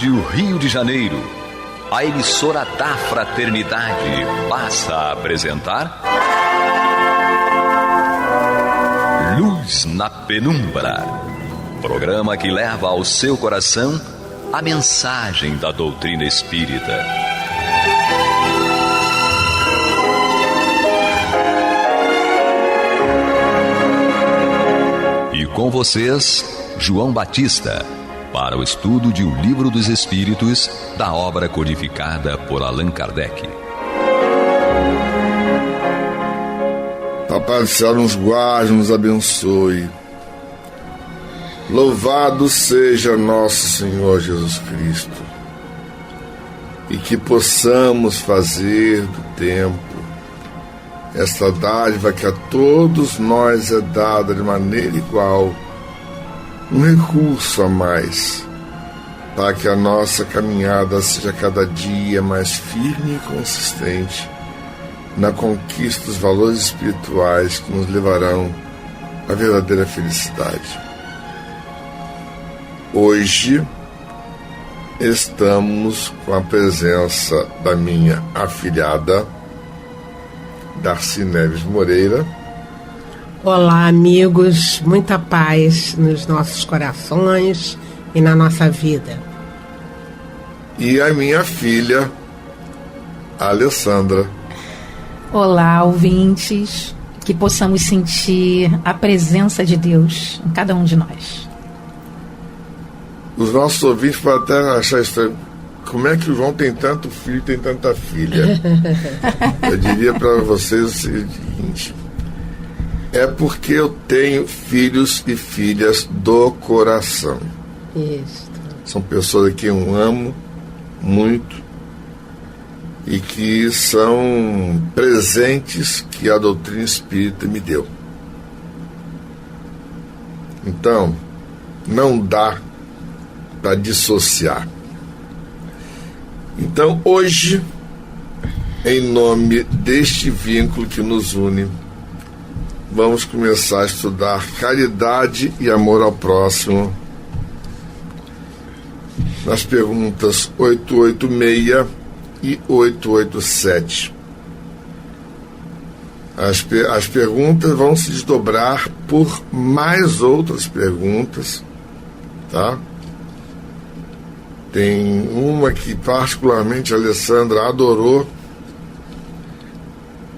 Rádio Rio de Janeiro, a emissora da Fraternidade, passa a apresentar Luz na Penumbra, programa que leva ao seu coração a mensagem da doutrina espírita. E com vocês, João Batista, para o estudo de O Livro dos Espíritos, da obra codificada por Allan Kardec. Papai do Céu nos guarde, nos abençoe. Louvado seja nosso Senhor Jesus Cristo. E que possamos fazer do tempo esta dádiva que a todos nós é dada de maneira igual, um recurso a mais, para que a nossa caminhada seja cada dia mais firme e consistente na conquista dos valores espirituais que nos levarão à verdadeira felicidade. Hoje estamos com a presença da minha afilhada Darcy Neves Moreira. Olá, amigos, muita paz nos nossos corações e na nossa vida. E a minha filha, Alessandra. Olá, ouvintes, que possamos sentir a presença de Deus em cada um de nós. Os nossos ouvintes podem até achar estranho. Como é que o João tem tanto filho e tem tanta filha? Eu diria para vocês o seguinte: é porque eu tenho filhos e filhas do coração. Isso. São pessoas que eu amo muito e que são presentes que a doutrina espírita me deu. Então, não dá para dissociar. Então, hoje, em nome deste vínculo que nos une, vamos começar a estudar caridade e amor ao próximo nas perguntas 886 e 887. As perguntas vão se desdobrar por mais outras perguntas, tá? Tem uma que particularmente a Alessandra adorou,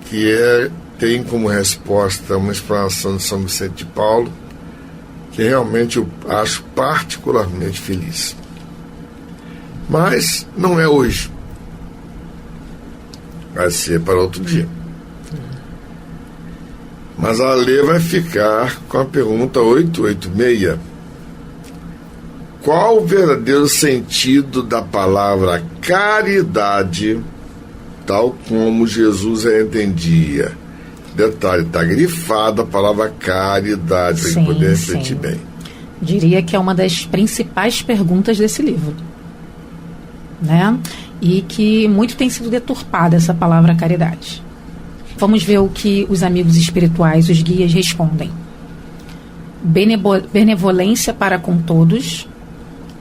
que tem como resposta uma explanação de São Vicente de Paulo, que realmente eu acho particularmente feliz. Mas não é hoje. Vai ser para outro dia. Mas a Alê vai ficar com a pergunta 886. Qual o verdadeiro sentido da palavra caridade, tal como Jesus a entendia? Detalhe, está grifada a palavra caridade, para ele poder refletir bem. Diria que é uma das principais perguntas desse livro, né? E que muito tem sido deturpada essa palavra caridade. Vamos ver o que os amigos espirituais, os guias, respondem. Benevolência para com todos,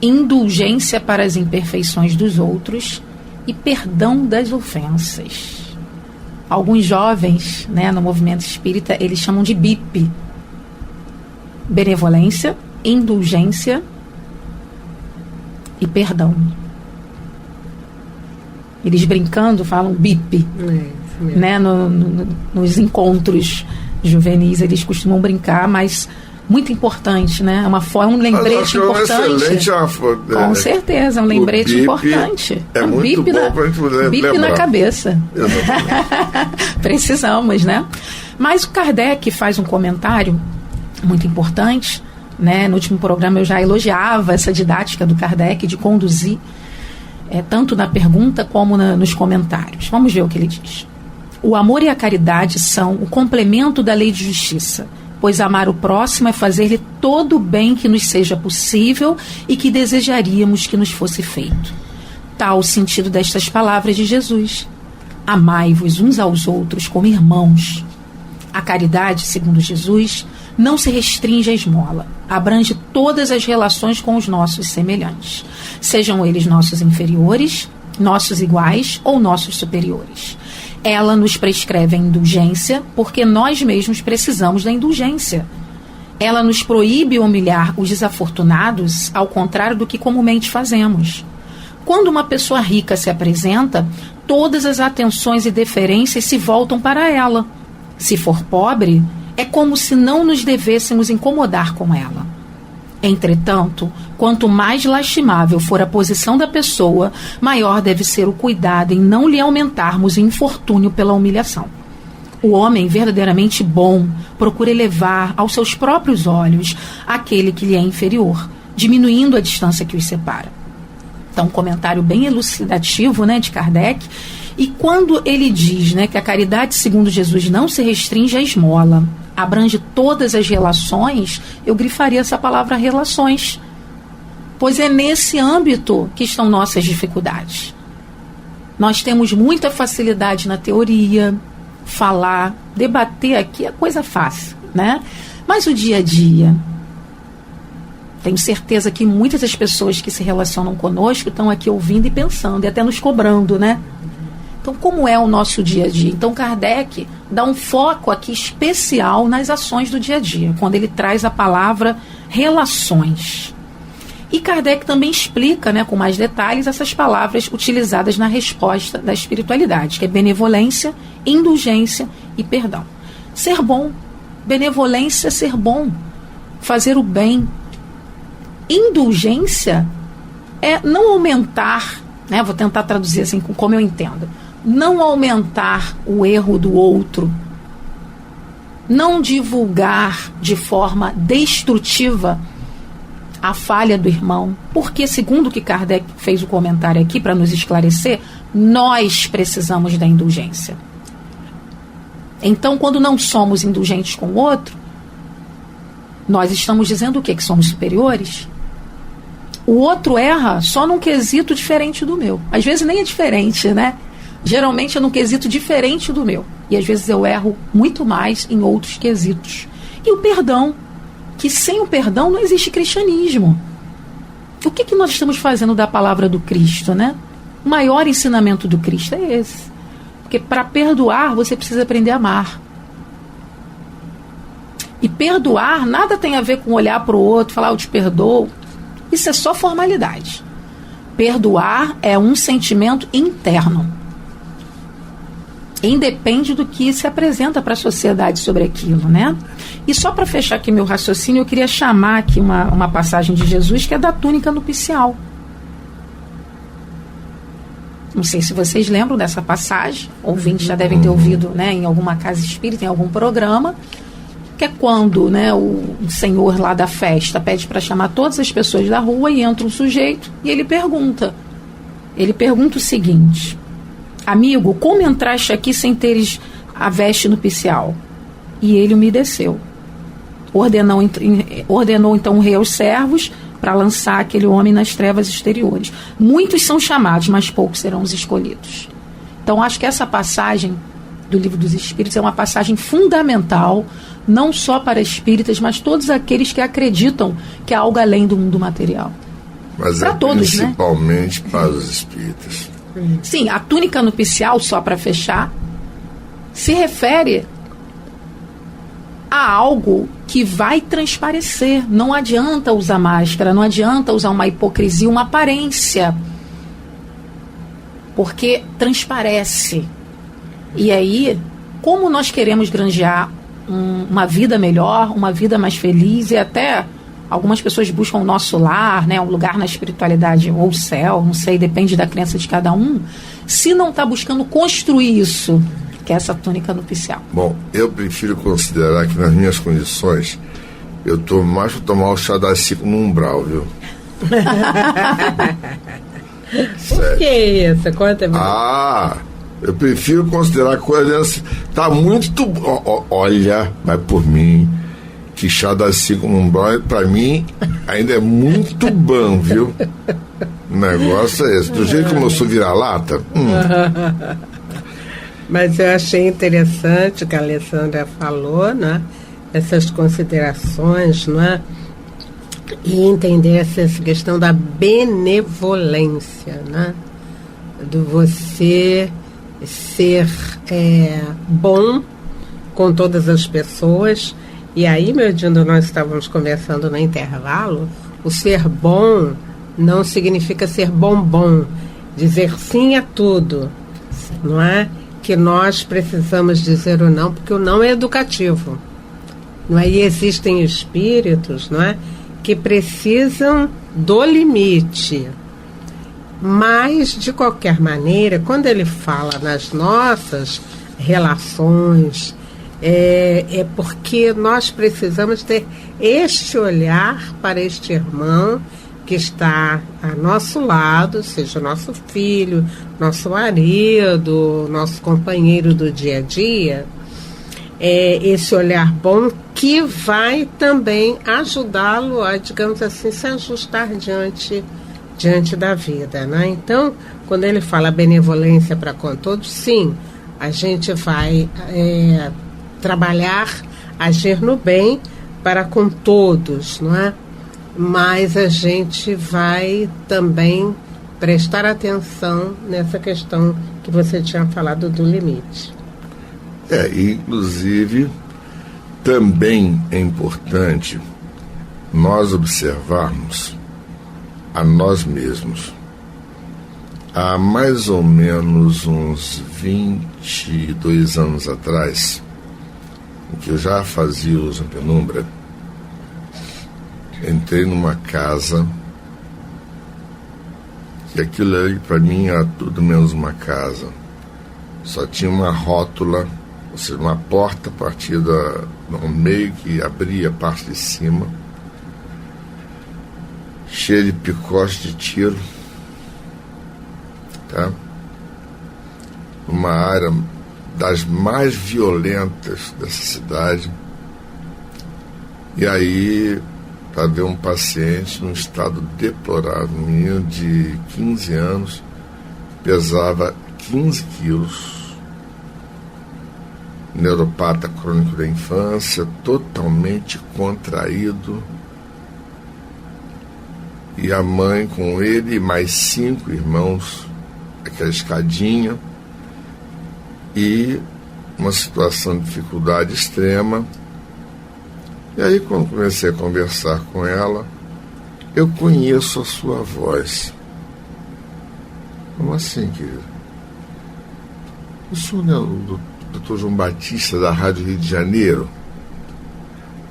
indulgência para as imperfeições dos outros e perdão das ofensas. Alguns jovens, né, no movimento espírita, eles chamam de BIP. Benevolência, indulgência e perdão. Eles brincando falam BIP, né, nos encontros juvenis eles costumam brincar, mas muito importante, né? É um lembrete importante. Com certeza, é um lembrete importante. É um muito bom para a gente lembrar. BIP na cabeça. Precisamos, né? Mas o Kardec faz um comentário muito importante, né? No último programa eu já elogiava essa didática do Kardec de conduzir tanto na pergunta como nos comentários. Vamos ver o que ele diz. O amor e a caridade são o complemento da lei de justiça, pois amar o próximo é fazer-lhe todo o bem que nos seja possível e que desejaríamos que nos fosse feito. Tal o sentido destas palavras de Jesus. Amai-vos uns aos outros como irmãos. A caridade, segundo Jesus, não se restringe à esmola, abrange todas as relações com os nossos semelhantes, sejam eles nossos inferiores, nossos iguais ou nossos superiores. Ela nos prescreve a indulgência porque nós mesmos precisamos da indulgência. Ela nos proíbe humilhar os desafortunados, ao contrário do que comumente fazemos. Quando uma pessoa rica se apresenta, todas as atenções e deferências se voltam para ela. Se for pobre, é como se não nos devêssemos incomodar com ela. Entretanto, quanto mais lastimável for a posição da pessoa, maior deve ser o cuidado em não lhe aumentarmos o infortúnio pela humilhação. O homem verdadeiramente bom procura elevar aos seus próprios olhos aquele que lhe é inferior, diminuindo a distância que os separa. Então, um comentário bem elucidativo, né, de Kardec. E quando ele diz, né, que a caridade segundo Jesus não se restringe à esmola, abrange todas as relações, eu grifaria essa palavra relações, pois é nesse âmbito que estão nossas dificuldades. Nós temos muita facilidade na teoria, falar, debater aqui é coisa fácil, né? Mas o dia a dia, tenho certeza que muitas das pessoas que se relacionam conosco estão aqui ouvindo e pensando, e até nos cobrando, né? Então, como é o nosso dia a dia? Então, Kardec dá um foco aqui especial nas ações do dia a dia, quando ele traz a palavra relações. E Kardec também explica, né, com mais detalhes, essas palavras utilizadas na resposta da espiritualidade, que é benevolência, indulgência e perdão. Ser bom, benevolência é ser bom, fazer o bem. Indulgência é não aumentar, né, vou tentar traduzir assim como eu entendo, não aumentar o erro do outro, não divulgar de forma destrutiva a falha do irmão, porque, segundo o que Kardec fez o comentário aqui para nos esclarecer, nós precisamos da indulgência. Então, quando não somos indulgentes com o outro, nós estamos dizendo o quê? Que somos superiores? O outro erra só num quesito diferente do meu. Às vezes nem é diferente, né? Geralmente é num quesito diferente do meu. E às vezes eu erro muito mais em outros quesitos. E o perdão, que sem o perdão não existe cristianismo. O que nós estamos fazendo da palavra do Cristo, né? O maior ensinamento do Cristo é esse. Porque para perdoar, você precisa aprender a amar. E perdoar nada tem a ver com olhar para o outro, falar eu te perdoo. Isso é só formalidade. Perdoar é um sentimento interno. Independe do que se apresenta para a sociedade sobre aquilo, né? E só para fechar aqui meu raciocínio, eu queria chamar aqui uma passagem de Jesus que é da túnica nupcial. Não sei se vocês lembram dessa passagem, ouvintes já devem ter ouvido, né, em alguma casa espírita, em algum programa, que é quando, né, o senhor lá da festa pede para chamar todas as pessoas da rua e entra um sujeito e ele pergunta o seguinte: amigo, como entraste aqui sem teres a veste nupcial? E ele umedeceu. Ordenou então o rei aos servos para lançar aquele homem nas trevas exteriores. Muitos são chamados, mas poucos serão os escolhidos. Então acho que essa passagem do Livro dos Espíritos é uma passagem fundamental, não só para espíritas, mas todos aqueles que acreditam que há algo além do mundo material. Mas para todos, principalmente, né? Para os espíritas. Sim, a túnica nupcial, só para fechar, se refere a algo que vai transparecer. Não adianta usar máscara, não adianta usar uma hipocrisia, uma aparência, porque transparece. E aí, como nós queremos granjear uma vida melhor, uma vida mais feliz, e até algumas pessoas buscam o nosso lar, né, um lugar na espiritualidade, ou o céu, não sei, depende da crença de cada um, se não está buscando construir isso, que é essa túnica nupcial. Bom, eu prefiro considerar que nas minhas condições eu estou mais para tomar o chá da Cico no umbral, viu? Por que isso? Conta-me. Eu prefiro considerar que a coisa está muito... Olha, vai por mim, que chá da Cico no umbral, para mim, ainda é muito bom, viu? O negócio é esse. Do jeito como eu sou vira-lata... Mas eu achei interessante o que a Alessandra falou, né? essas considerações, não é? E entender essa questão da benevolência, né? Do você ser bom com todas as pessoas. E aí, meu Dindo, nós estávamos conversando no intervalo, o ser bom não significa ser bombom, dizer sim a tudo, não é? Que nós precisamos dizer o não, porque o não é educativo, não é? E existem espíritos, não é, que precisam do limite. Mas, de qualquer maneira, quando ele fala nas nossas relações, é porque nós precisamos ter este olhar para este irmão que está a nosso lado, seja nosso filho, nosso marido, nosso companheiro do dia a dia, esse olhar bom que vai também ajudá-lo a, digamos assim, se ajustar diante da vida, né? Então, quando ele fala benevolência para com todos, sim, a gente vai trabalhar, agir no bem para com todos, não é? Mas a gente vai também prestar atenção nessa questão que você tinha falado do limite. Inclusive, também é importante nós observarmos a nós mesmos. Há mais ou menos uns 22 anos atrás, em que eu já fazia uso da penumbra, entrei numa casa e aquilo ali para mim era tudo menos uma casa. Só tinha uma rótula, ou seja, uma porta partida no meio que abria a parte de cima, cheia de picote de tiro, tá? Uma área das mais violentas dessa cidade. E aí, para ver um paciente num estado deplorável, um menino de 15 anos, pesava 15 quilos, neuropata crônico da infância, totalmente contraído, e a mãe com ele e mais 5 irmãos, aquela escadinha, e uma situação de dificuldade extrema. E aí, quando comecei a conversar com ela, eu conheço a sua voz. Como assim, querido? O senhor não é o Dr. João Batista da Rádio Rio de Janeiro?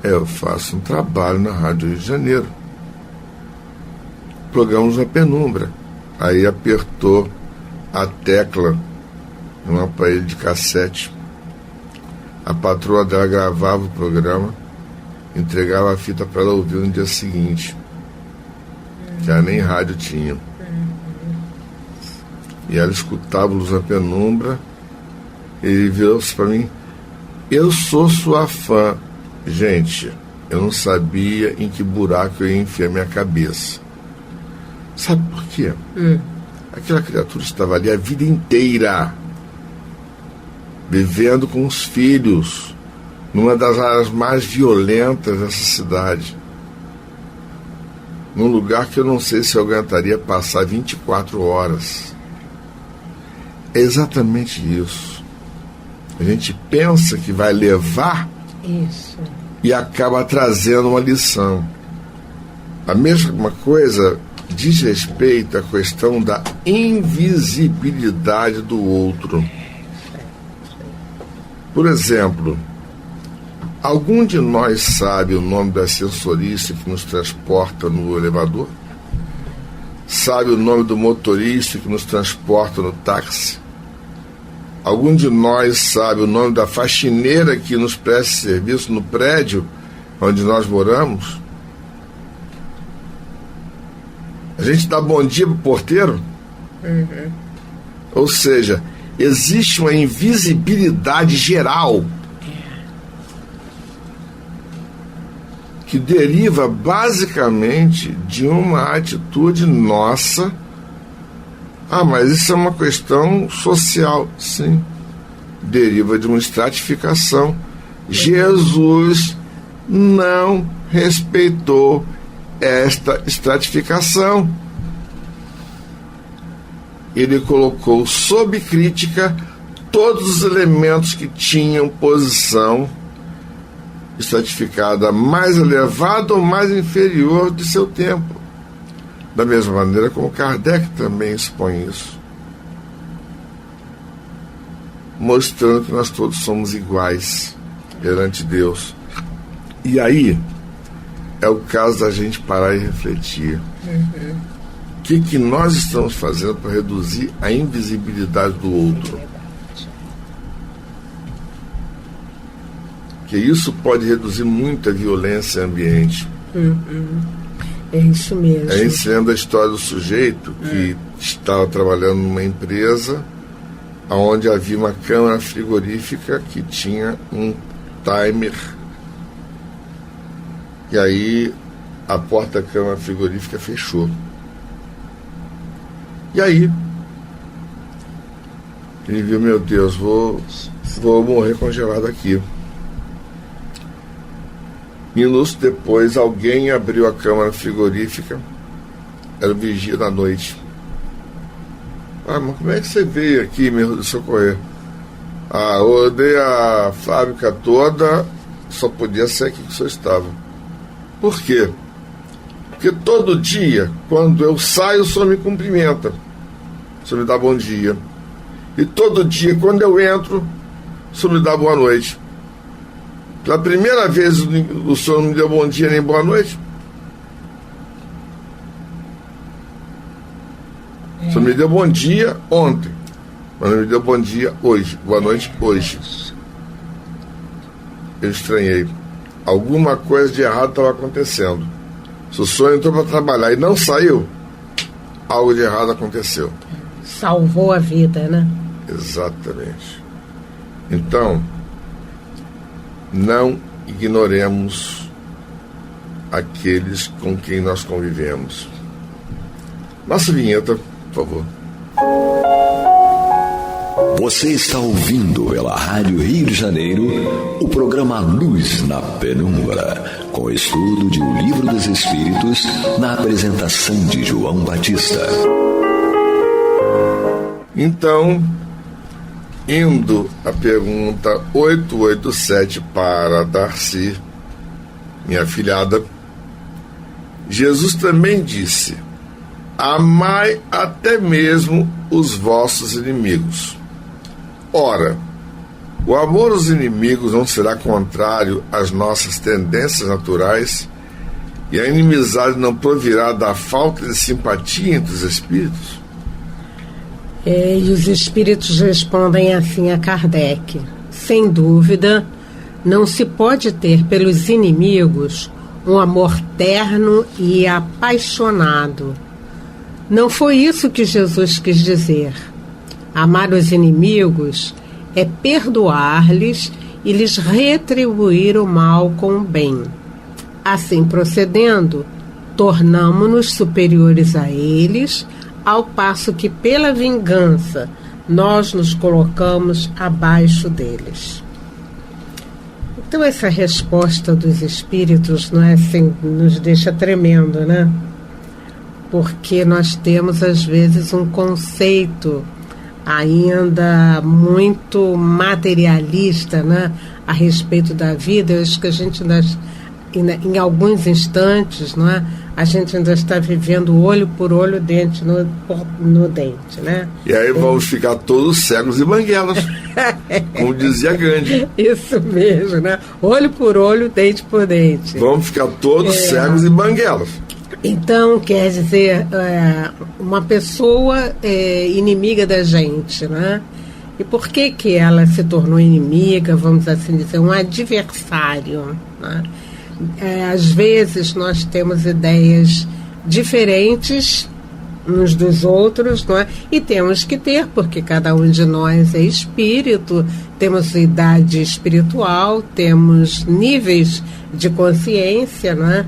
Eu faço um trabalho na Rádio Rio de Janeiro. Programas na penumbra. Aí apertou a tecla num aparelho de cassete. A patroa dela gravava o programa, entregava a fita para ela ouvir no dia seguinte, que ela nem rádio tinha. E ela escutava Luz na Penumbra. Ele virou-se para mim: eu sou sua fã. Gente, eu não sabia em que buraco eu ia enfiar minha cabeça. Sabe por quê? Aquela criatura estava ali a vida inteira, vivendo com os filhos, numa das áreas mais violentas dessa cidade, num lugar que eu não sei se eu aguentaria passar 24 horas. É exatamente isso. A gente pensa que vai levar Isso. e acaba trazendo uma lição. A mesma coisa diz respeito à questão da invisibilidade do outro. Por exemplo, algum de nós sabe o nome da ascensorista que nos transporta no elevador? Sabe o nome do motorista que nos transporta no táxi? Algum de nós sabe o nome da faxineira que nos presta serviço no prédio onde nós moramos? A gente dá bom dia pro porteiro? Ou seja, existe uma invisibilidade geral que deriva basicamente de uma atitude nossa. Mas isso é uma questão social. Sim, deriva de uma estratificação. Jesus não respeitou esta estratificação. Ele colocou sob crítica todos os elementos que tinham posição estratificada mais elevada ou mais inferior de seu tempo. Da mesma maneira como Kardec também expõe isso, mostrando que nós todos somos iguais perante Deus. E aí é o caso da gente parar e refletir. O que nós estamos fazendo para reduzir a invisibilidade do outro? Que isso pode reduzir muito a violência ambiente. É isso mesmo. A gente se lembra da história do sujeito que estava trabalhando numa empresa onde havia uma câmara frigorífica que tinha um timer. E aí a porta da câmara frigorífica fechou. E aí ele viu, meu Deus, vou morrer congelado aqui. Minutos depois, alguém abriu a câmara frigorífica. Era o vigia da noite. Mas como é que você veio aqui me socorrer? Eu rodei a fábrica toda, só podia ser aqui que o senhor estava. Por quê? Porque todo dia, quando eu saio, o senhor me cumprimenta. O senhor me dá bom dia. E todo dia, quando eu entro, o senhor me dá boa noite. Pela primeira vez o senhor não me deu bom dia nem boa noite. O senhor me deu bom dia ontem, mas não me deu bom dia hoje. Boa noite hoje. Eu estranhei. Alguma coisa de errado estava acontecendo. Se o senhor entrou para trabalhar e não saiu, algo de errado aconteceu. Salvou a vida, né? Exatamente. Então, não ignoremos aqueles com quem nós convivemos. Nossa vinheta, por favor. Você está ouvindo pela Rádio Rio de Janeiro o programa Luz na Penumbra, com estudo de O Livro dos Espíritos, na apresentação de João Batista. Então, indo à pergunta 887 para Darcy, minha afilhada, Jesus também disse: amai até mesmo os vossos inimigos. Ora, o amor aos inimigos não será contrário às nossas tendências naturais, e a inimizade não provirá da falta de simpatia entre os espíritos? E os espíritos respondem assim a Kardec: sem dúvida, não se pode ter pelos inimigos um amor terno e apaixonado. Não foi isso que Jesus quis dizer. Amar os inimigos é perdoar-lhes e lhes retribuir o mal com o bem. Assim procedendo, tornamo-nos superiores a eles, ao passo que, pela vingança, nós nos colocamos abaixo deles. Então, essa resposta dos espíritos, não é assim, nos deixa tremendo, né? Porque nós temos, às vezes, um conceito ainda muito materialista, né, a respeito da vida. Eu acho que a gente ainda, em alguns instantes, não é, a gente ainda está vivendo olho por olho, dente no dente, né? E aí vamos ficar todos cegos e banguelas, como dizia Gandhi. Isso mesmo, né? Olho por olho, dente por dente. Vamos ficar todos cegos e banguelas. Então, quer dizer, uma pessoa inimiga da gente, né? E por que ela se tornou inimiga, vamos assim dizer, um adversário, né? Às vezes nós temos ideias diferentes uns dos outros, não é? E temos que ter, porque cada um de nós é espírito, temos idade espiritual, temos níveis de consciência, não é?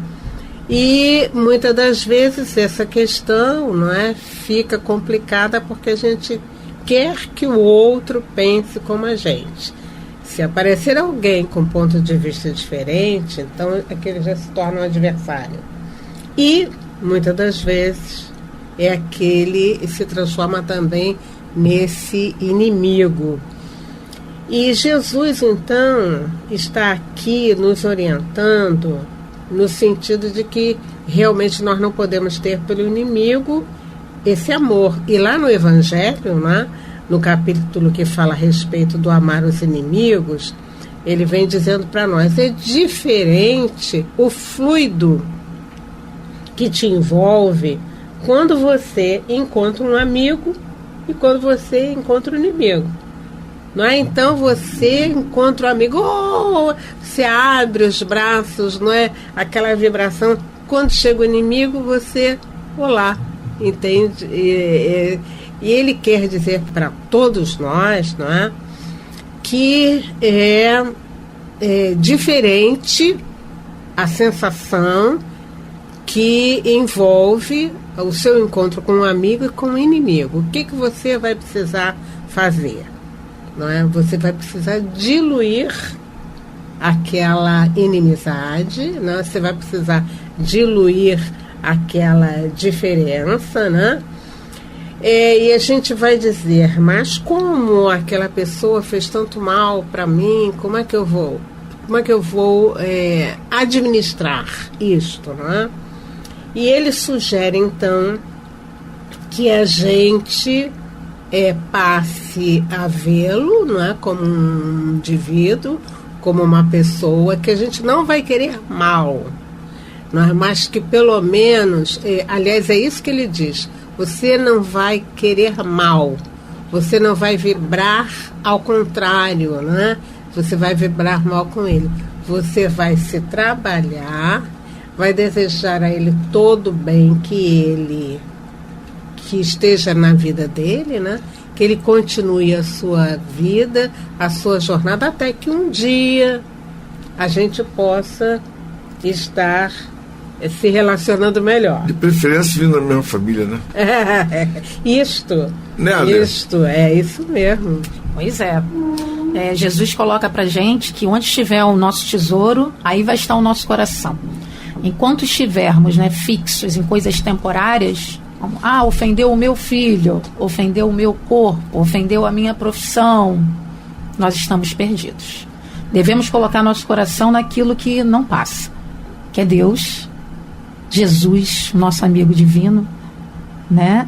E muitas das vezes essa questão, não é, fica complicada porque a gente quer que o outro pense como a gente. Se aparecer alguém com ponto de vista diferente, então aquele já se torna um adversário. E, muitas das vezes, se transforma também nesse inimigo. E Jesus, então, está aqui nos orientando no sentido de que realmente nós não podemos ter pelo inimigo esse amor. E lá no Evangelho, né, no capítulo que fala a respeito do amar os inimigos, ele vem dizendo para nós, é diferente o fluido que te envolve quando você encontra um amigo e quando você encontra um inimigo. Não é? Então você encontra um amigo, você abre os braços, não é? Aquela vibração. Quando chega o inimigo, você, olá, entende? E ele quer dizer para todos nós, não é? Que é diferente a sensação que envolve o seu encontro com um amigo e com um inimigo. O que você vai precisar fazer? Não é? Você vai precisar diluir aquela inimizade, né? Você vai precisar diluir aquela diferença, né? E a gente vai dizer, mas como aquela pessoa fez tanto mal para mim, como é que eu vou administrar isto, né? E ele sugere, então, que a gente passe a vê-lo, não é, como um indivíduo, como uma pessoa que a gente não vai querer mal, não é, mas que pelo menos, aliás, é isso que ele diz, você não vai querer mal, você não vai vibrar ao contrário, né? Você vai vibrar mal com ele, você vai se trabalhar, vai desejar a ele todo o bem que esteja na vida dele, né? Que ele continue a sua vida, a sua jornada, até que um dia a gente possa estar se relacionando melhor. De preferência vindo da mesma família, né? Isto, é isso mesmo. Pois é. Jesus coloca pra gente que onde estiver o nosso tesouro, aí vai estar o nosso coração. Enquanto estivermos, né, fixos em coisas temporárias, como, ofendeu o meu filho, ofendeu o meu corpo, ofendeu a minha profissão, nós estamos perdidos. Devemos colocar nosso coração naquilo que não passa, que é Deus, Jesus, nosso amigo divino, né?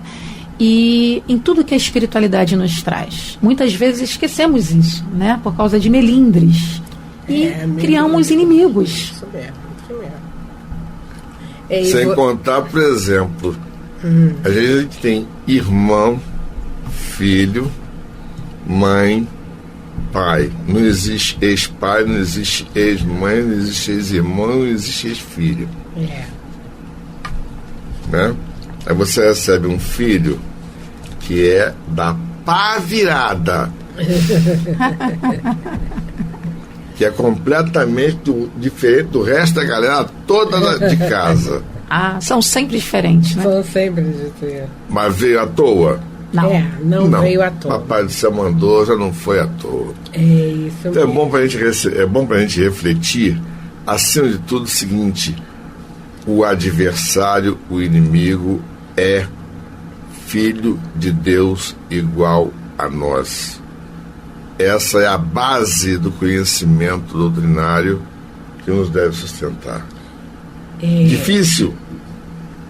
E em tudo que a espiritualidade nos traz. Muitas vezes esquecemos isso, né? Por causa de melindres. E criamos inimigos. Isso mesmo. Sem contar, por exemplo, a gente tem irmão, filho, mãe, pai. Não existe ex-pai, não existe ex-mãe, não existe ex-irmão, não existe ex-filho. Né? Aí você recebe um filho que é da pá virada. Que é completamente diferente do resto da galera toda de casa. São sempre diferentes, né? São sempre diferentes. Mas veio à toa? Não veio à toa. Papai do céu mandou, já não foi à toa. É isso mesmo. Então é bom pra gente refletir, acima de tudo, o seguinte: o adversário, o inimigo, é filho de Deus igual a nós. Essa é a base do conhecimento doutrinário que nos deve sustentar. Difícil?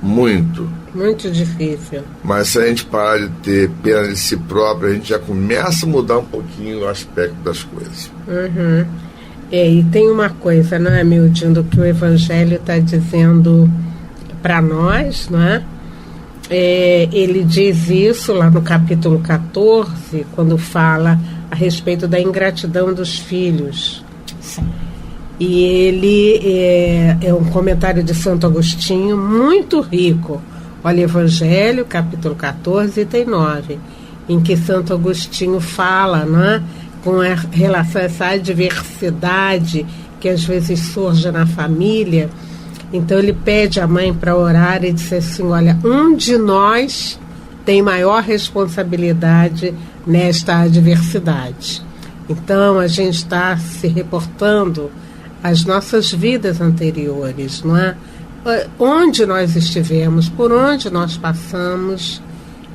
Muito. Muito difícil. Mas se a gente parar de ter pena de si próprio, a gente já começa a mudar um pouquinho o aspecto das coisas. E tem uma coisa, não é, Mildinho, que o Evangelho está dizendo para nós, não é? Ele diz isso lá no capítulo 14, quando fala a respeito da ingratidão dos filhos. Sim. E ele é um comentário de Santo Agostinho muito rico. Olha, Evangelho, capítulo 14, item 9, em que Santo Agostinho fala, né, com relação a essa adversidade que às vezes surge na família. Então ele pede à mãe para orar e diz assim: olha, um de nós tem maior responsabilidade nesta adversidade. Então a gente está se reportando às nossas vidas anteriores, não é? Onde nós estivemos, por onde nós passamos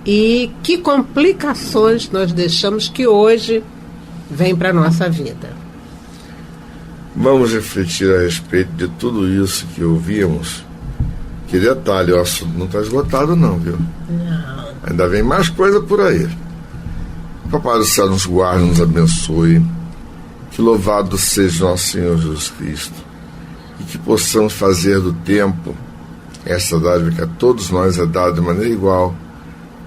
e que complicações nós deixamos que hoje vêm para a nossa vida. Vamos refletir a respeito de tudo isso que ouvimos. Que detalhe, o assunto não está esgotado não, viu? Não. Ainda vem mais coisa por aí. Papai do céu nos guarde, nos abençoe. Que louvado seja nosso Senhor Jesus Cristo. E que possamos fazer do tempo, essa dádiva que a todos nós é dada de maneira igual,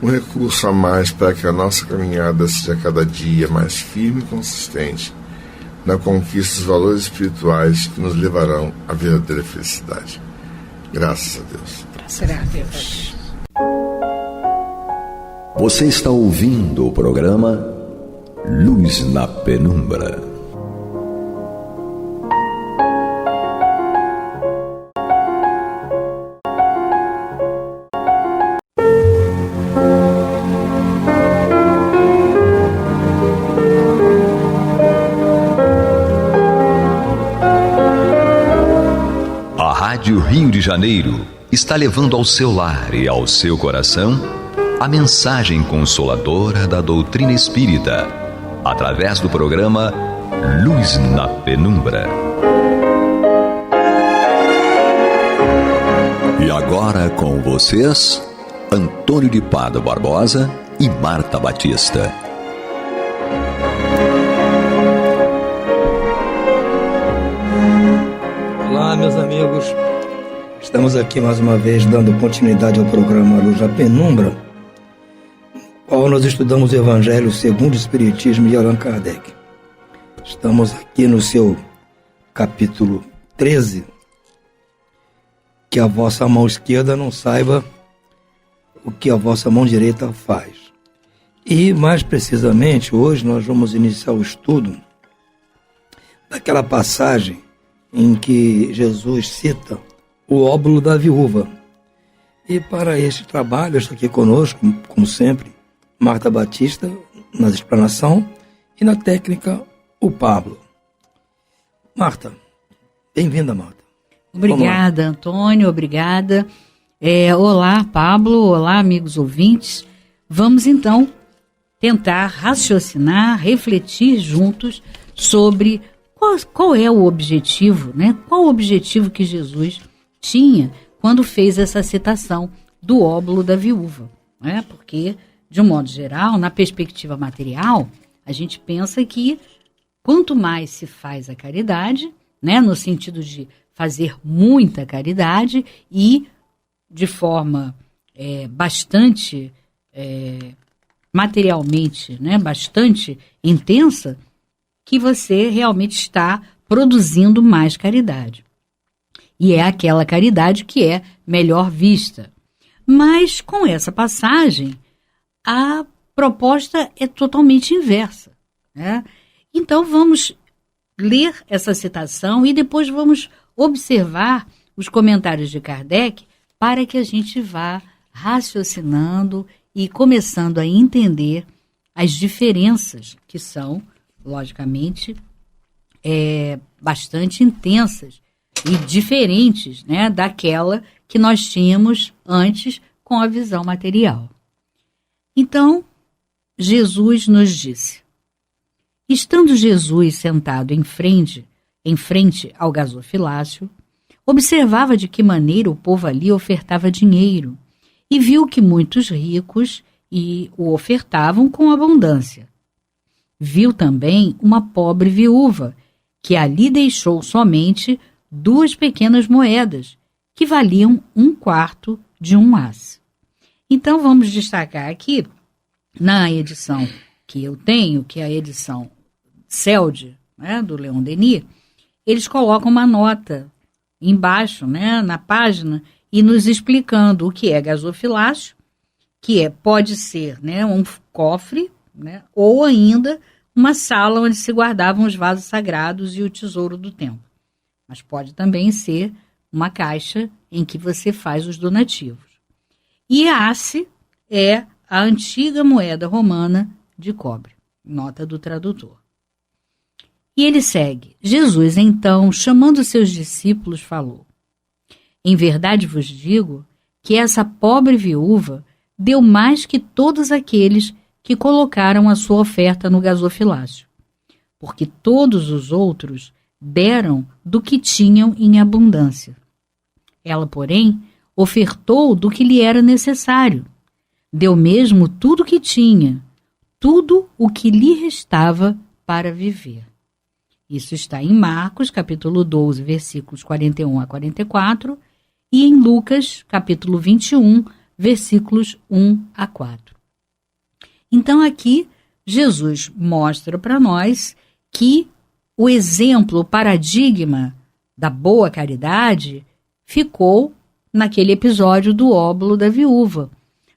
um recurso a mais para que a nossa caminhada seja cada dia mais firme e consistente na conquista dos valores espirituais que nos levarão à verdadeira felicidade. Graças a Deus. Graças a Deus. Você está ouvindo o programa Luz na Penumbra. A Rádio Rio de Janeiro está levando ao seu lar e ao seu coração a mensagem consoladora da doutrina espírita, através do programa Luz na Penumbra. E agora com vocês, Antônio de Pádua Barbosa e Marta Batista. Olá, meus amigos. Estamos aqui mais uma vez dando continuidade ao programa Luz na Penumbra, no qual nós estudamos o Evangelho segundo o Espiritismo de Allan Kardec. Estamos aqui no seu capítulo 13, que a vossa mão esquerda não saiba o que a vossa mão direita faz. E, mais precisamente, hoje nós vamos iniciar o estudo daquela passagem em que Jesus cita o óbolo da viúva. E para este trabalho está aqui conosco, como sempre, Marta Batista, na explanação, e na técnica, o Pablo. Marta, bem-vinda, Marta. Obrigada, Antônio, obrigada. Olá, Pablo, olá, amigos ouvintes. Vamos, então, tentar raciocinar, refletir juntos sobre qual é o objetivo, né? Qual o objetivo que Jesus tinha quando fez essa citação do óbolo da viúva, né? Porque, de um modo geral, na perspectiva material, a gente pensa que quanto mais se faz a caridade, né? No sentido de fazer muita caridade e de forma bastante materialmente, né? Bastante intensa, que você realmente está produzindo mais caridade. E é aquela caridade que é melhor vista. Mas com essa passagem, a proposta é totalmente inversa, né? Então vamos ler essa citação e depois vamos observar os comentários de Kardec para que a gente vá raciocinando e começando a entender as diferenças que são, logicamente, bastante intensas e diferentes, né, daquela que nós tínhamos antes com a visão material. Então, Jesus nos disse: estando Jesus sentado em frente ao gasofilácio, observava de que maneira o povo ali ofertava dinheiro e viu que muitos ricos o ofertavam com abundância. Viu também uma pobre viúva, que ali deixou somente 2 pequenas moedas, que valiam 1/4 de um asse. Então vamos destacar aqui, na edição que eu tenho, que é a edição Celde, né, do Leon Denis, eles colocam uma nota embaixo, né, na página, e nos explicando o que é gasofilácio, que pode ser, né, um cofre, né, ou ainda uma sala onde se guardavam os vasos sagrados e o tesouro do templo. Mas pode também ser uma caixa em que você faz os donativos. E a asse é a antiga moeda romana de cobre, nota do tradutor. E ele segue. Jesus, então, chamando seus discípulos, falou: em verdade vos digo que essa pobre viúva deu mais que todos aqueles que colocaram a sua oferta no gasofilácio, porque todos os outros deram do que tinham em abundância. Ela, porém, ofertou do que lhe era necessário. Deu mesmo tudo o que tinha, tudo o que lhe restava para viver. Isso está em Marcos, capítulo 12, versículos 41 a 44, e em Lucas, capítulo 21, versículos 1 a 4. Então aqui, Jesus mostra para nós que o exemplo, o paradigma da boa caridade ficou naquele episódio do óbolo da viúva,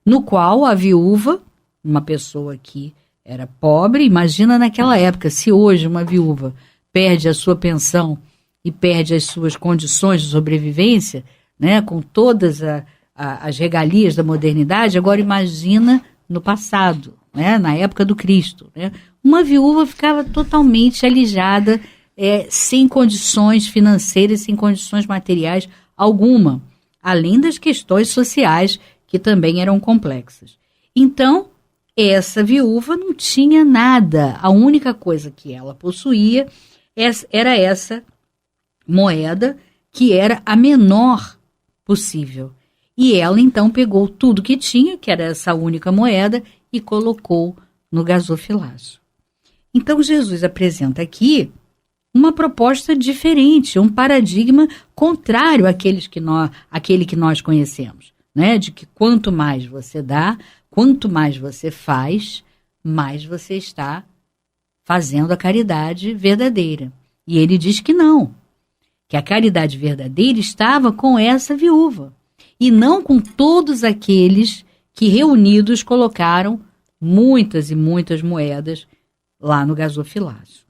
no qual a viúva, uma pessoa que era pobre, imagina naquela época, se hoje uma viúva perde a sua pensão e perde as suas condições de sobrevivência, né, com todas as regalias da modernidade, agora imagina no passado, né, na época do Cristo. Né, uma viúva ficava totalmente alijada, sem condições financeiras, sem condições materiais alguma, além das questões sociais que também eram complexas. Então, essa viúva não tinha nada, a única coisa que ela possuía era essa moeda, que era a menor possível. E ela então pegou tudo que tinha, que era essa única moeda, e colocou no gasofilácio. Então Jesus apresenta aqui uma proposta diferente, um paradigma contrário àquele que nós conhecemos, né? De que quanto mais você dá, quanto mais você faz, mais você está fazendo a caridade verdadeira. E ele diz que não, que a caridade verdadeira estava com essa viúva, e não com todos aqueles que reunidos colocaram muitas e muitas moedas lá no gasofilácio.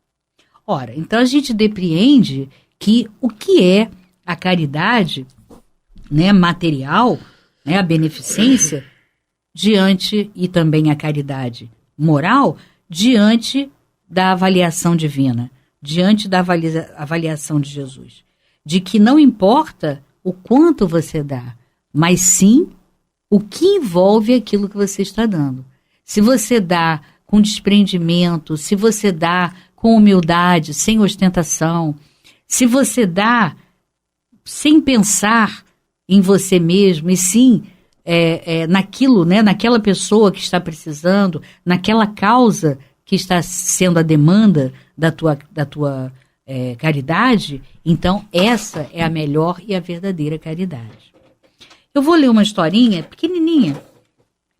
Ora, então a gente depreende que o que é a caridade, né, material, né, a beneficência, diante, e também a caridade moral, diante da avaliação divina, diante da avaliação de Jesus. De que não importa o quanto você dá, mas sim o que envolve aquilo que você está dando. Se você dá com desprendimento, se você dá com humildade, sem ostentação, se você dá sem pensar em você mesmo, e sim naquilo, né, naquela pessoa que está precisando, naquela causa que está sendo a demanda da tua caridade, então essa é a melhor e a verdadeira caridade. Eu vou ler uma historinha pequenininha,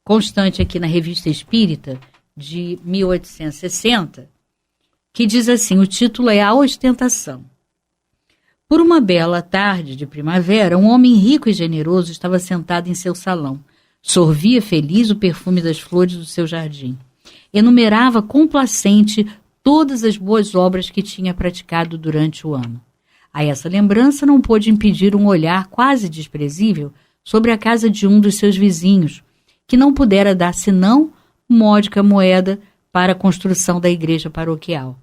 constante aqui na Revista Espírita, de 1860, que diz assim, o título é A Ostentação. Por uma bela tarde de primavera, um homem rico e generoso estava sentado em seu salão. Sorvia feliz o perfume das flores do seu jardim. Enumerava complacente todas as boas obras que tinha praticado durante o ano. A essa lembrança não pôde impedir um olhar quase desprezível sobre a casa de um dos seus vizinhos, que não pudera dar senão módica moeda para a construção da igreja paroquial.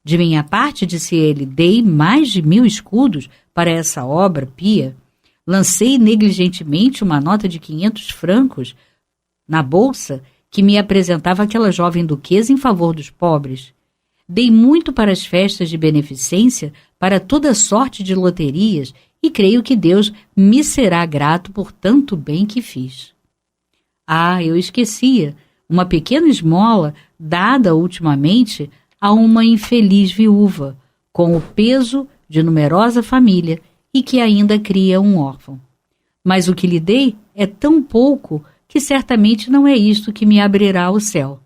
De minha parte, disse ele, dei mais de 1000 escudos para essa obra pia. Lancei negligentemente uma nota de 500 francos na bolsa que me apresentava aquela jovem duquesa em favor dos pobres. Dei muito para as festas de beneficência, para toda sorte de loterias, e creio que Deus me será grato por tanto bem que fiz. Ah, eu esquecia, uma pequena esmola dada ultimamente a uma infeliz viúva, com o peso de numerosa família e que ainda cria um órfão. Mas o que lhe dei é tão pouco que certamente não é isto que me abrirá o céu.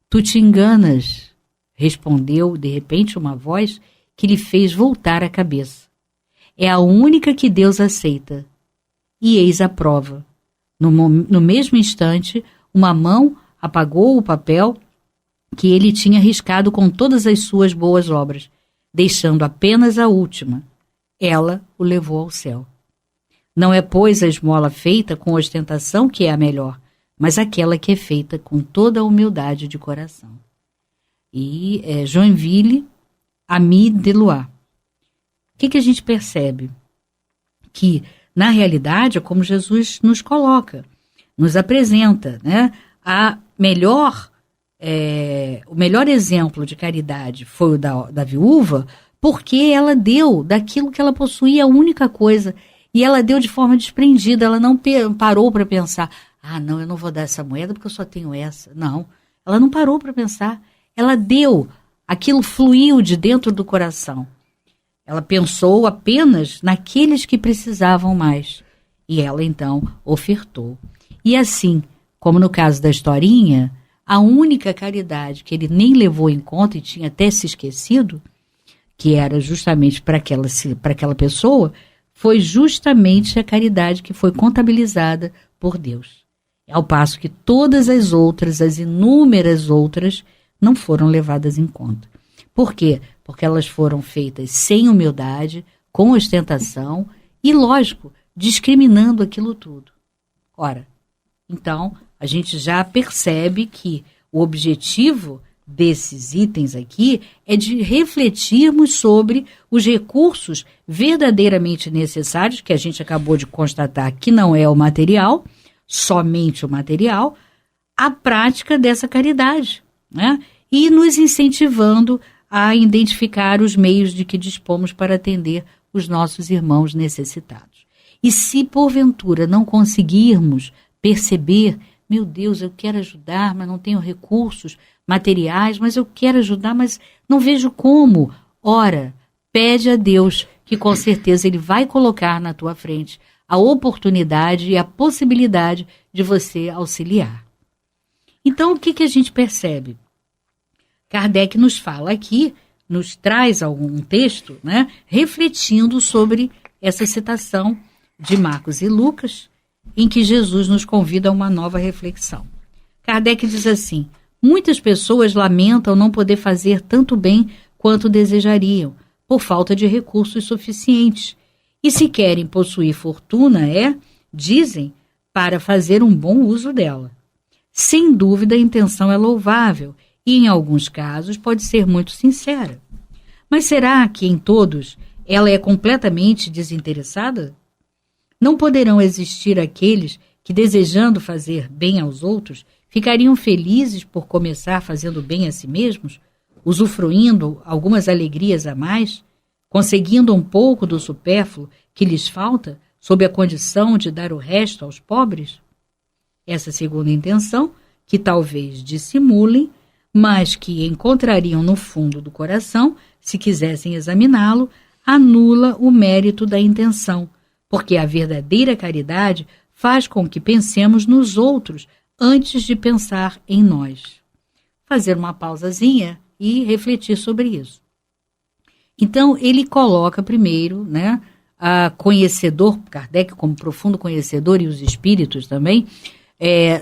Tu te enganas, respondeu de repente uma voz que lhe fez voltar a cabeça. É a única que Deus aceita. E eis a prova. No mesmo instante, uma mão apagou o papel que ele tinha riscado com todas as suas boas obras, deixando apenas a última. Ela o levou ao céu. Não é, pois, a esmola feita com ostentação que é a melhor, mas aquela que é feita com toda a humildade de coração. e Joinville, Ami de Loire. O que a gente percebe? Que, na realidade, é como Jesus nos coloca, nos apresenta, né? O melhor exemplo de caridade foi o da viúva, porque ela deu daquilo que ela possuía a única coisa, e ela deu de forma desprendida, ela não parou para pensar, não, eu não vou dar essa moeda porque eu só tenho essa. Não, ela não parou para pensar, ela deu, aquilo fluiu de dentro do coração. Ela pensou apenas naqueles que precisavam mais, e ela então ofertou. E assim, como no caso da historinha, a única caridade que ele nem levou em conta e tinha até se esquecido, que era justamente para aquela pessoa, foi justamente a caridade que foi contabilizada por Deus. Ao passo que todas as outras, as inúmeras outras, não foram levadas em conta. Por quê? Porque elas foram feitas sem humildade, com ostentação e, lógico, discriminando aquilo tudo. Ora, então, a gente já percebe que o objetivo desses itens aqui é de refletirmos sobre os recursos verdadeiramente necessários, que a gente acabou de constatar que não é o material, somente o material, a prática dessa caridade, né? E nos incentivando a identificar os meios de que dispomos para atender os nossos irmãos necessitados. E se porventura não conseguirmos perceber, meu Deus, eu quero ajudar, mas não tenho recursos materiais, mas eu quero ajudar, mas não vejo como. Ora, pede a Deus que com certeza Ele vai colocar na tua frente a oportunidade e a possibilidade de você auxiliar. Então, o que a gente percebe? Kardec nos fala aqui, nos traz algum texto, né, refletindo sobre essa citação de Marcos e Lucas, em que Jesus nos convida a uma nova reflexão. Kardec diz assim: muitas pessoas lamentam não poder fazer tanto bem quanto desejariam, por falta de recursos suficientes. E se querem possuir fortuna dizem, para fazer um bom uso dela. Sem dúvida a intenção é louvável e em alguns casos pode ser muito sincera. Mas será que em todos ela é completamente desinteressada? Não poderão existir aqueles que, desejando fazer bem aos outros, ficariam felizes por começar fazendo bem a si mesmos, usufruindo algumas alegrias a mais, conseguindo um pouco do supérfluo que lhes falta, sob a condição de dar o resto aos pobres? Essa segunda intenção, que talvez dissimulem, mas que encontrariam no fundo do coração, se quisessem examiná-lo, anula o mérito da intenção, porque a verdadeira caridade faz com que pensemos nos outros antes de pensar em nós. Fazer uma pausazinha e refletir sobre isso. Então, ele coloca primeiro, né, a conhecedor, Kardec como profundo conhecedor, e os espíritos também,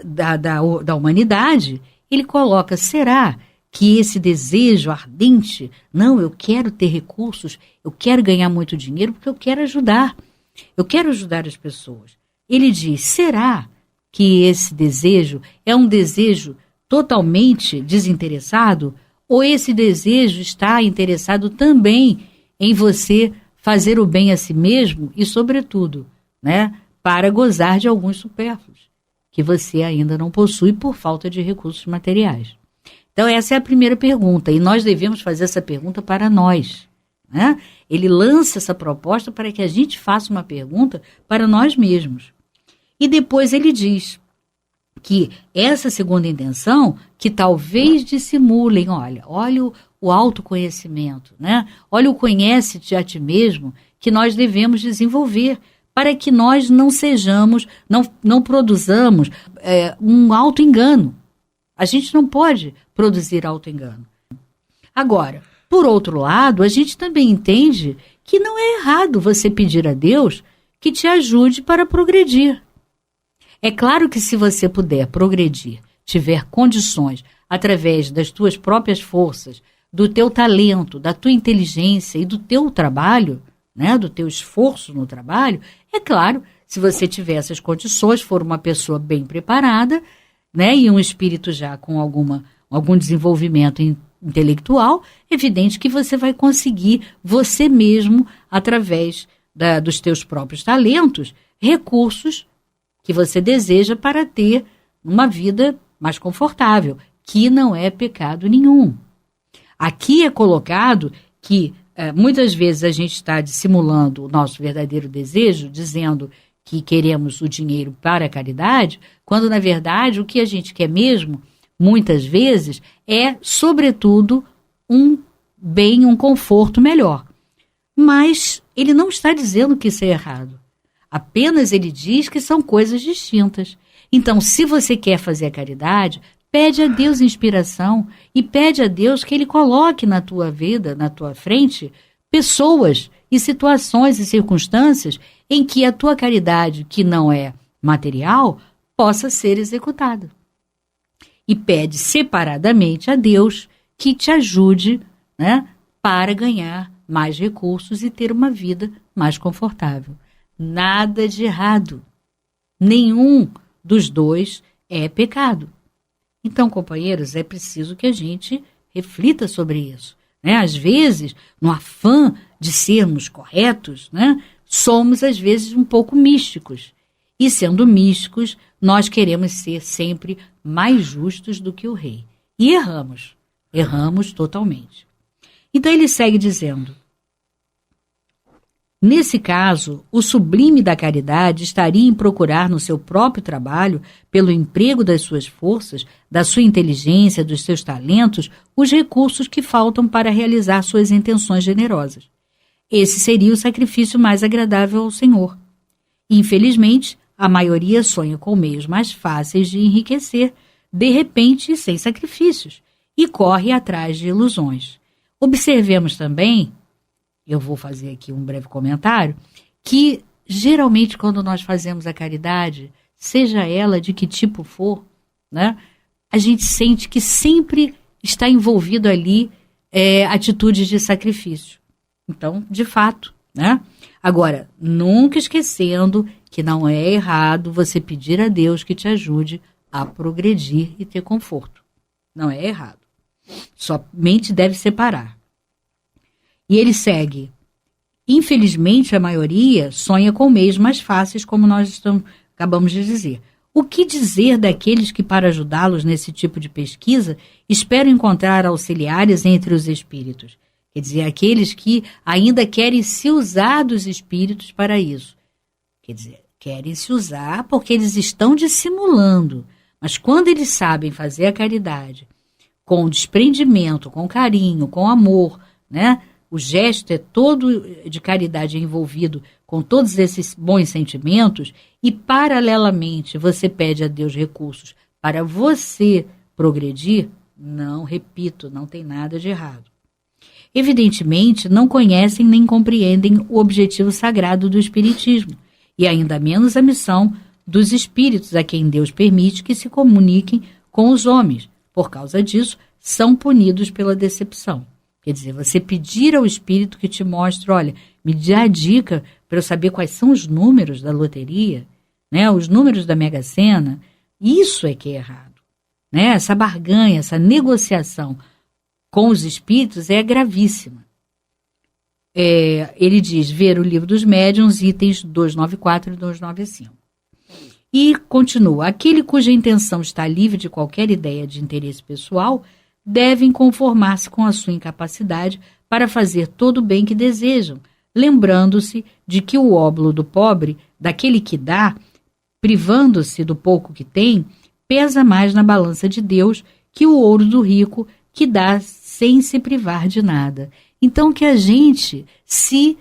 da humanidade, ele coloca, será que esse desejo ardente, não, eu quero ter recursos, eu quero ganhar muito dinheiro porque eu quero ajudar as pessoas. Ele diz, será que esse desejo é um desejo totalmente desinteressado? Ou esse desejo está interessado também em você fazer o bem a si mesmo e, sobretudo, né, para gozar de alguns supérfluos que você ainda não possui por falta de recursos materiais? Então, essa é a primeira pergunta, e nós devemos fazer essa pergunta para nós, né? Ele lança essa proposta para que a gente faça uma pergunta para nós mesmos. E depois ele diz que essa segunda intenção, que talvez dissimulem, olha o autoconhecimento, né? Olha o conhece-te a ti mesmo, que nós devemos desenvolver, para que nós não sejamos, não produzamos um auto-engano. A gente não pode produzir auto-engano. Agora, por outro lado, a gente também entende que não é errado você pedir a Deus que te ajude para progredir. É claro que se você puder progredir, tiver condições, através das tuas próprias forças, do teu talento, da tua inteligência e do teu trabalho, né, do teu esforço no trabalho, é claro, se você tiver essas condições, for uma pessoa bem preparada, né, e um espírito já com algum desenvolvimento intelectual, é evidente que você vai conseguir, você mesmo, através dos teus próprios talentos, recursos que você deseja para ter uma vida mais confortável, que não é pecado nenhum. Aqui é colocado que muitas vezes a gente está dissimulando o nosso verdadeiro desejo, dizendo que queremos o dinheiro para a caridade, quando na verdade o que a gente quer mesmo, muitas vezes, é sobretudo um bem, um conforto melhor. Mas ele não está dizendo que isso é errado. Apenas ele diz que são coisas distintas. Então, se você quer fazer a caridade, pede a Deus inspiração e pede a Deus que Ele coloque na tua vida, na tua frente, pessoas e situações e circunstâncias em que a tua caridade, que não é material, possa ser executada. E pede separadamente a Deus que te ajude, né, para ganhar mais recursos e ter uma vida mais confortável. Nada de errado. Nenhum dos dois é pecado. Então, companheiros, é preciso que a gente reflita sobre isso, né? Às vezes, no afã de sermos corretos, né, somos, às vezes, um pouco místicos. E, sendo místicos, nós queremos ser sempre mais justos do que o rei. E erramos. Erramos totalmente. Então, ele segue dizendo: nesse caso, o sublime da caridade estaria em procurar no seu próprio trabalho, pelo emprego das suas forças, da sua inteligência, dos seus talentos, os recursos que faltam para realizar suas intenções generosas. Esse seria o sacrifício mais agradável ao Senhor. Infelizmente, a maioria sonha com meios mais fáceis de enriquecer, de repente e sem sacrifícios, e corre atrás de ilusões. Observemos também, eu vou fazer aqui um breve comentário, que geralmente quando nós fazemos a caridade, seja ela de que tipo for, né, a gente sente que sempre está envolvido ali atitudes de sacrifício. Então, de fato, né? Agora, nunca esquecendo que não é errado você pedir a Deus que te ajude a progredir e ter conforto. Não é errado. Somente deve separar. E ele segue: infelizmente, a maioria sonha com meios mais fáceis, como nós acabamos de dizer. O que dizer daqueles que, para ajudá-los nesse tipo de pesquisa, esperam encontrar auxiliares entre os espíritos? Quer dizer, aqueles que ainda querem se usar dos espíritos para isso. Quer dizer, querem se usar porque eles estão dissimulando. Mas quando eles sabem fazer a caridade com desprendimento, com carinho, com amor, né? O gesto é todo de caridade envolvido com todos esses bons sentimentos e, paralelamente, você pede a Deus recursos para você progredir, não, repito, não tem nada de errado. Evidentemente, não conhecem nem compreendem o objetivo sagrado do Espiritismo e ainda menos a missão dos espíritos a quem Deus permite que se comuniquem com os homens. Por causa disso, são punidos pela decepção. Quer dizer, você pedir ao Espírito que te mostre, olha, me dá a dica para eu saber quais são os números da loteria, né, os números da Mega Sena, isso é que é errado. Né? Essa barganha, essa negociação com os espíritos é gravíssima. Ele diz, ver o Livro dos Médiuns, itens 294 e 295. E continua, aquele cuja intenção está livre de qualquer ideia de interesse pessoal devem conformar-se com a sua incapacidade para fazer todo o bem que desejam, lembrando-se de que o óbolo do pobre, daquele que dá, privando-se do pouco que tem, pesa mais na balança de Deus que o ouro do rico, que dá sem se privar de nada. Então, que a gente se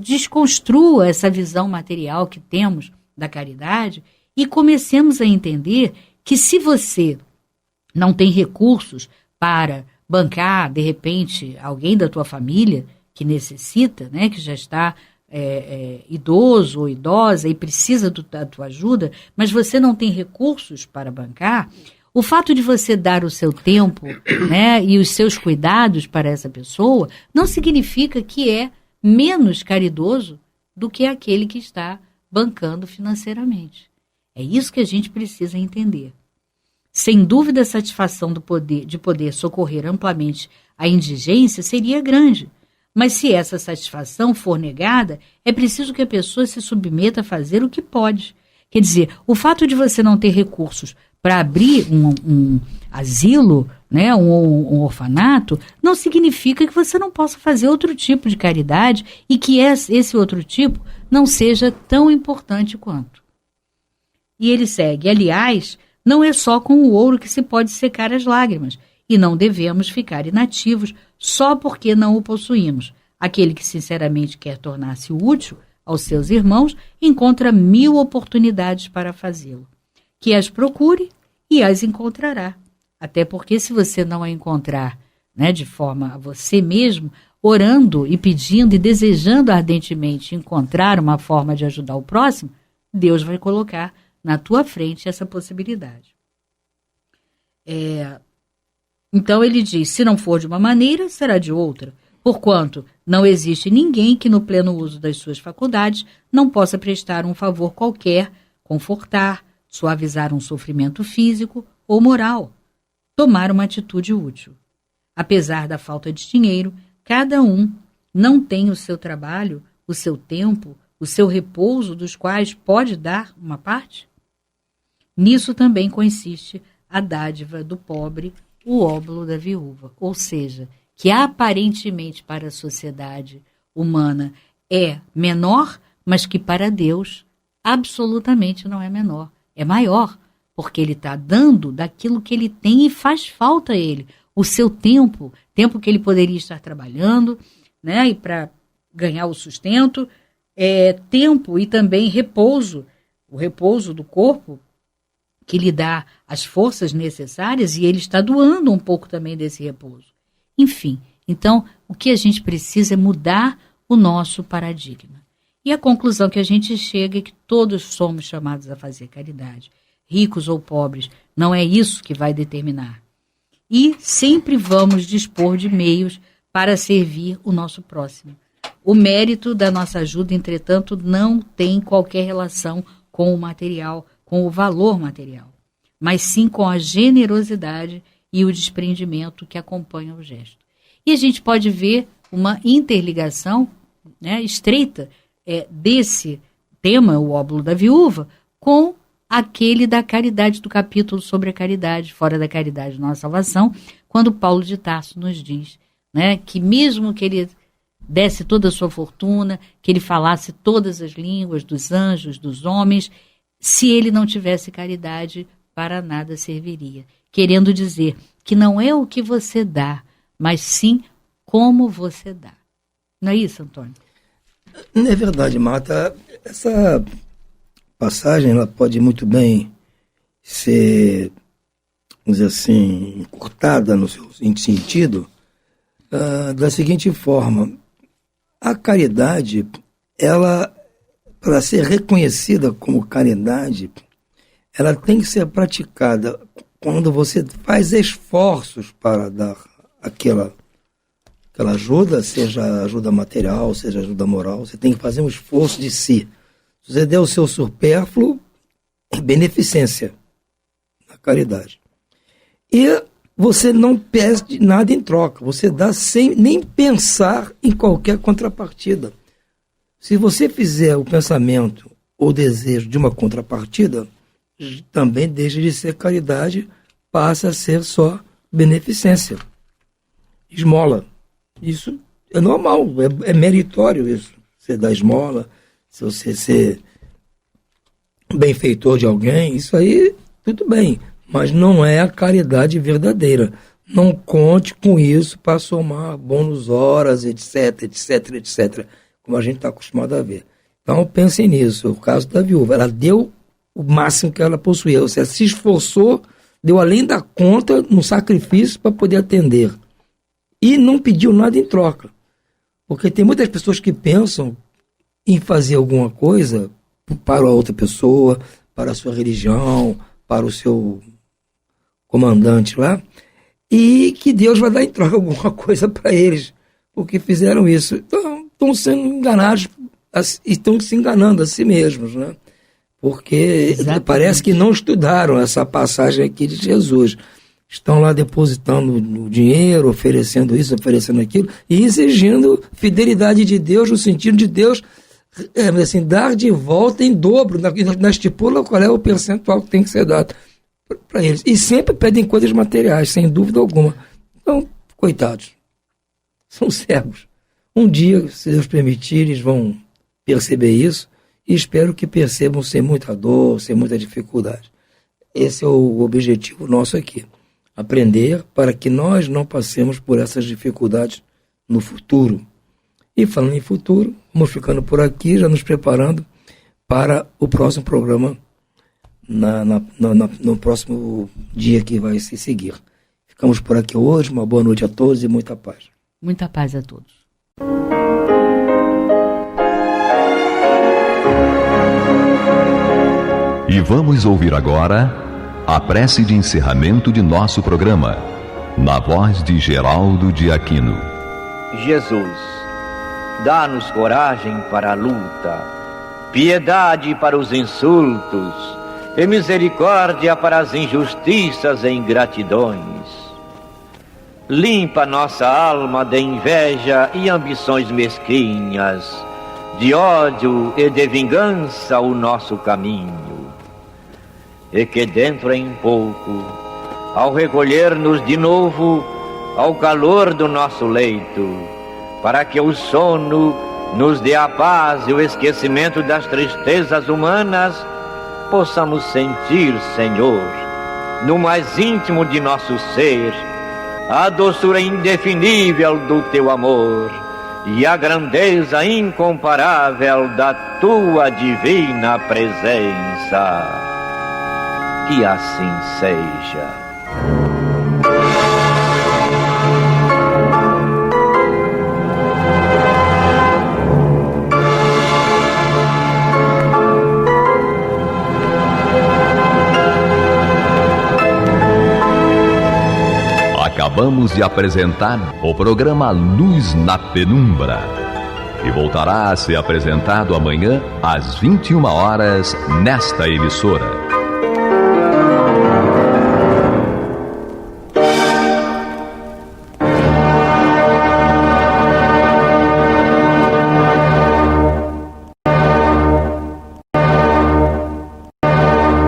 desconstrua essa visão material que temos da caridade e comecemos a entender que se você não tem recursos para bancar, de repente, alguém da tua família que necessita, né, que já está idoso ou idosa e precisa da tua ajuda, mas você não tem recursos para bancar, o fato de você dar o seu tempo, né, e os seus cuidados para essa pessoa não significa que é menos caridoso do que aquele que está bancando financeiramente. É isso que a gente precisa entender. Sem dúvida, a satisfação de poder socorrer amplamente a indigência seria grande. Mas se essa satisfação for negada, é preciso que a pessoa se submeta a fazer o que pode. Quer dizer, o fato de você não ter recursos para abrir um asilo, né, um orfanato, não significa que você não possa fazer outro tipo de caridade e que esse outro tipo não seja tão importante quanto. E ele segue, aliás, não é só com o ouro que se pode secar as lágrimas, e não devemos ficar inativos só porque não o possuímos. Aquele que sinceramente quer tornar-se útil aos seus irmãos encontra 1000 oportunidades para fazê-lo. Que as procure e as encontrará. Até porque se você não a encontrar, né, de forma a você mesmo, orando e pedindo e desejando ardentemente encontrar uma forma de ajudar o próximo, Deus vai colocar na tua frente essa possibilidade. Então ele diz, se não for de uma maneira, será de outra, porquanto não existe ninguém que no pleno uso das suas faculdades não possa prestar um favor qualquer, confortar, suavizar um sofrimento físico ou moral, tomar uma atitude útil. Apesar da falta de dinheiro, cada um não tem o seu trabalho, o seu tempo, o seu repouso, dos quais pode dar uma parte? Nisso também consiste a dádiva do pobre, o óbolo da viúva, ou seja, que aparentemente para a sociedade humana é menor, mas que para Deus absolutamente não é menor, é maior, porque ele está dando daquilo que ele tem e faz falta a ele, o seu tempo que ele poderia estar trabalhando, né, e para ganhar o sustento, tempo e também repouso, o repouso do corpo, que lhe dá as forças necessárias, e ele está doando um pouco também desse repouso. Enfim, então, o que a gente precisa é mudar o nosso paradigma. E a conclusão que a gente chega é que todos somos chamados a fazer caridade. Ricos ou pobres, não é isso que vai determinar. E sempre vamos dispor de meios para servir o nosso próximo. O mérito da nossa ajuda, entretanto, não tem qualquer relação com o material, com o valor material, mas sim com a generosidade e o desprendimento que acompanham o gesto. E a gente pode ver uma interligação, né, estreita desse tema, o óbolo da viúva, com aquele da caridade, do capítulo sobre a caridade, fora da caridade, nossa salvação, quando Paulo de Tarso nos diz, né, que mesmo que ele desse toda a sua fortuna, que ele falasse todas as línguas dos anjos, dos homens, se ele não tivesse caridade, para nada serviria. Querendo dizer que não é o que você dá, mas sim como você dá. Não é isso, Antônio? É verdade, Marta. Essa passagem ela pode muito bem ser, vamos dizer assim, encurtada no seu sentido da seguinte forma. A caridade, ela, para ser reconhecida como caridade, ela tem que ser praticada quando você faz esforços para dar aquela ajuda, seja ajuda material, seja ajuda moral. Você tem que fazer um esforço de si. Se você der o seu supérfluo, é beneficência, a caridade. E você não pede nada em troca, você dá sem nem pensar em qualquer contrapartida. Se você fizer o pensamento ou desejo de uma contrapartida, também deixa de ser caridade, passa a ser só beneficência, esmola. Isso é normal, é meritório isso. Você dá esmola, se você ser benfeitor de alguém, isso aí tudo bem, mas não é a caridade verdadeira. Não conte com isso para somar bônus horas, etc, etc, etc, como a gente está acostumado a ver. Então pensem nisso, o caso da viúva, ela deu o máximo que ela possuía, ou seja, se esforçou, deu além da conta no sacrifício para poder atender. E não pediu nada em troca. Porque tem muitas pessoas que pensam em fazer alguma coisa para a outra pessoa, para a sua religião, para o seu comandante lá, e que Deus vai dar em troca alguma coisa para eles, porque fizeram isso. Então, estão sendo enganados, estão se enganando a si mesmos, né? porque parece que não estudaram essa passagem aqui de Jesus. Estão lá depositando o dinheiro, oferecendo isso, oferecendo aquilo, e exigindo fidelidade de Deus, no sentido de Deus assim, dar de volta em dobro, na estipula qual é o percentual que tem que ser dado para eles. E sempre pedem coisas materiais, sem dúvida alguma. Então, coitados, são cegos. Um dia, se Deus permitir, eles vão perceber isso, e espero que percebam sem muita dor, sem muita dificuldade. Esse é o objetivo nosso aqui. Aprender para que nós não passemos por essas dificuldades no futuro. E falando em futuro, vamos ficando por aqui, já nos preparando para o próximo programa, no próximo dia que vai se seguir. Ficamos por aqui hoje, uma boa noite a todos e muita paz. Muita paz a todos. E vamos ouvir agora a prece de encerramento de nosso programa, na voz de Geraldo de Aquino. Jesus, dá-nos coragem para a luta, piedade para os insultos e misericórdia para as injustiças e ingratidões. Limpa nossa alma de inveja e ambições mesquinhas, de ódio e de vingança o nosso caminho. E que dentro em pouco, ao recolher-nos de novo ao calor do nosso leito, para que o sono nos dê a paz e o esquecimento das tristezas humanas, possamos sentir, Senhor, no mais íntimo de nosso ser, a doçura indefinível do Teu amor e a grandeza incomparável da Tua divina presença. Que assim seja. Acabamos de apresentar o programa Luz na Penumbra, e voltará a ser apresentado amanhã às 21 horas nesta emissora.